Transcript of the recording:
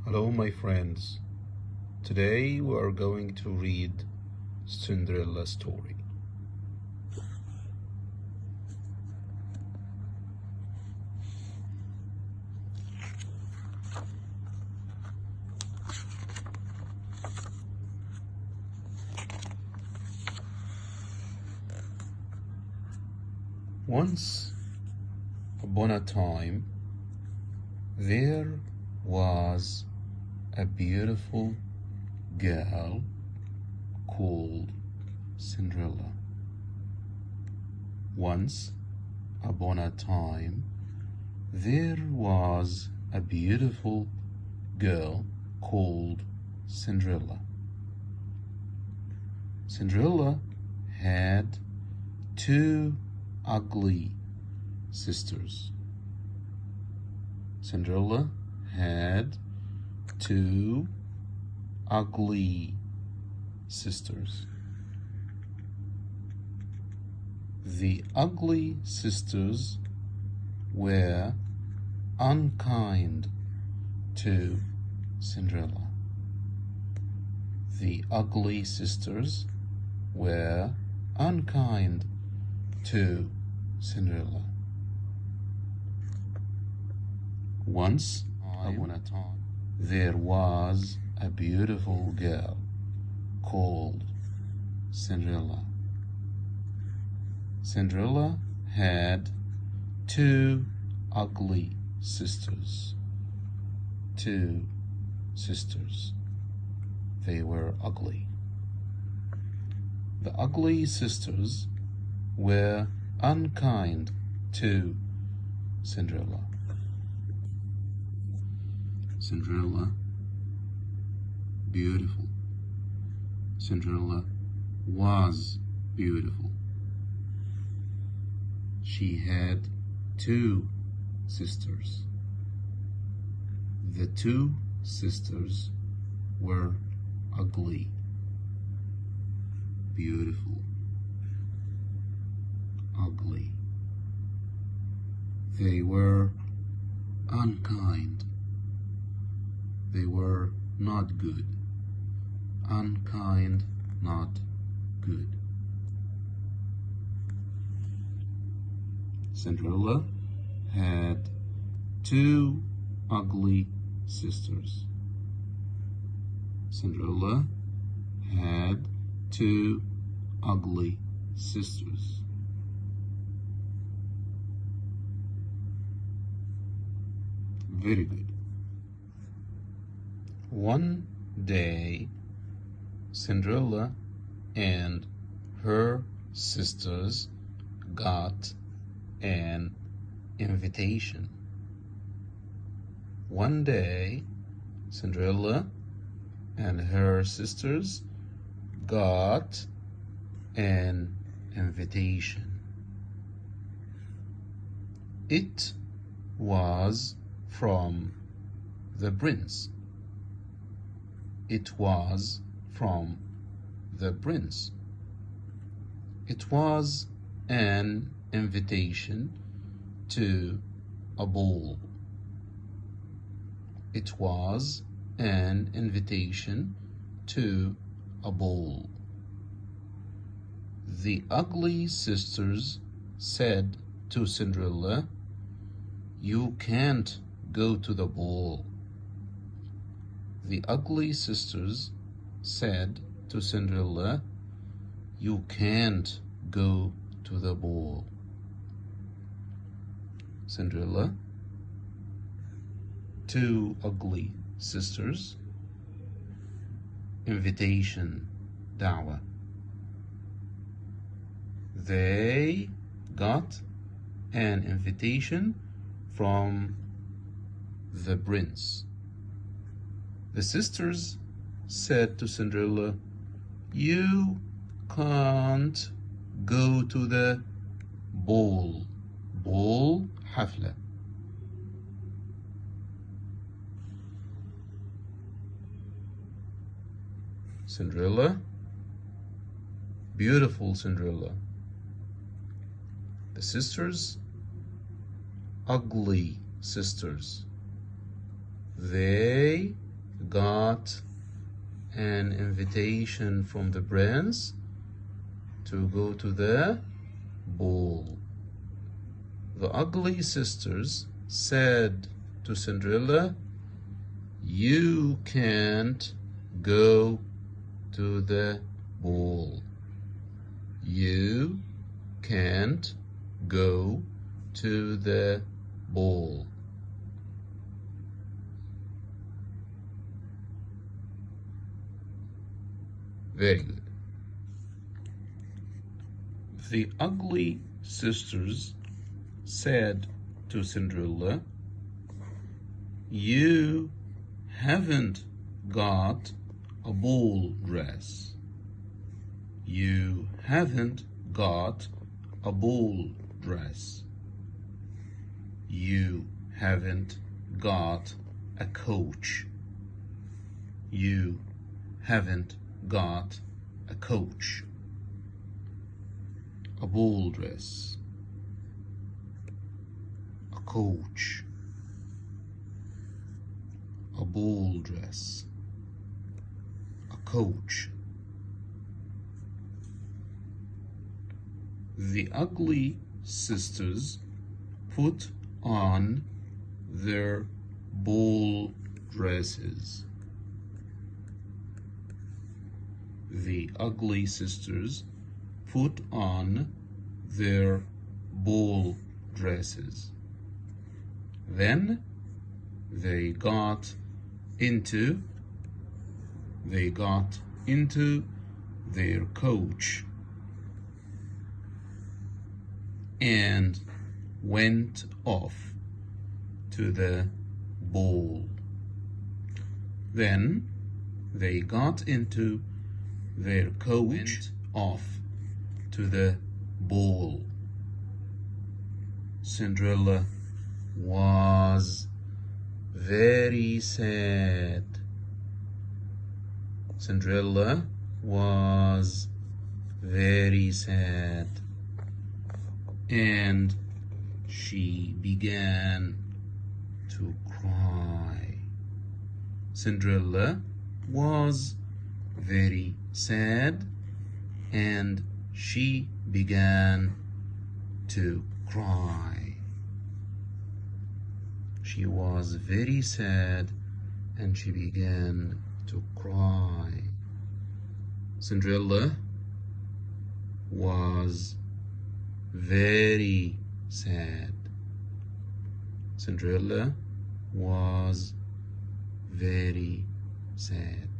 Hello my friends, today we are going to read Cinderella story. Once upon a time, there was a beautiful girl called Cinderella. Once upon a time, there was a beautiful girl called Cinderella. Cinderella had two ugly sisters. Cinderella had two ugly sisters. The ugly sisters were unkind to Cinderella. The ugly sisters were unkind to Cinderella. Once upon a time, there was a beautiful girl called Cinderella. Cinderella had two ugly sisters. Two sisters. They were ugly. The ugly sisters were unkind to Cinderella. Cinderella, beautiful. Cinderella was beautiful. She had two sisters. The two sisters were ugly, beautiful, ugly. They were unkind. They were not good. Unkind, not good. Cinderella had two ugly sisters. Cinderella had two ugly sisters. Very good. One day, Cinderella and her sisters got an invitation. One day, Cinderella and her sisters got an invitation. It was from the prince. It was from the prince. It was an invitation to a ball. It was an invitation to a ball. The ugly sisters said to Cinderella, "You can't go to the ball." The ugly sisters said to Cinderella, "You can't go to the ball." Cinderella, two ugly sisters, invitation, da'wah. They got an invitation from the prince. The sisters said to Cinderella, "You can't go to the ball." Ball, حفلة. Cinderella, beautiful Cinderella. The sisters, ugly sisters. They got an invitation from the prince to go to the ball. The ugly sisters said to Cinderella, "You can't go to the ball. You can't go to the ball." Very good. The ugly sisters said to Cinderella, "You haven't got a ball dress. You haven't got a ball dress. You haven't got a coach. You haven't got a coach." A ball dress, a coach, a ball dress, a coach. The ugly sisters put on their ball dresses. The ugly sisters put on their ball dresses. Then they got into their coach and went off to the ball. Then they got into their coach off to the ball. Cinderella was very sad. Cinderella was very sad, and she began to cry. Cinderella was very sad, and she began to cry. She was very sad, and she began to cry. Cinderella was very sad. Cinderella was very sad.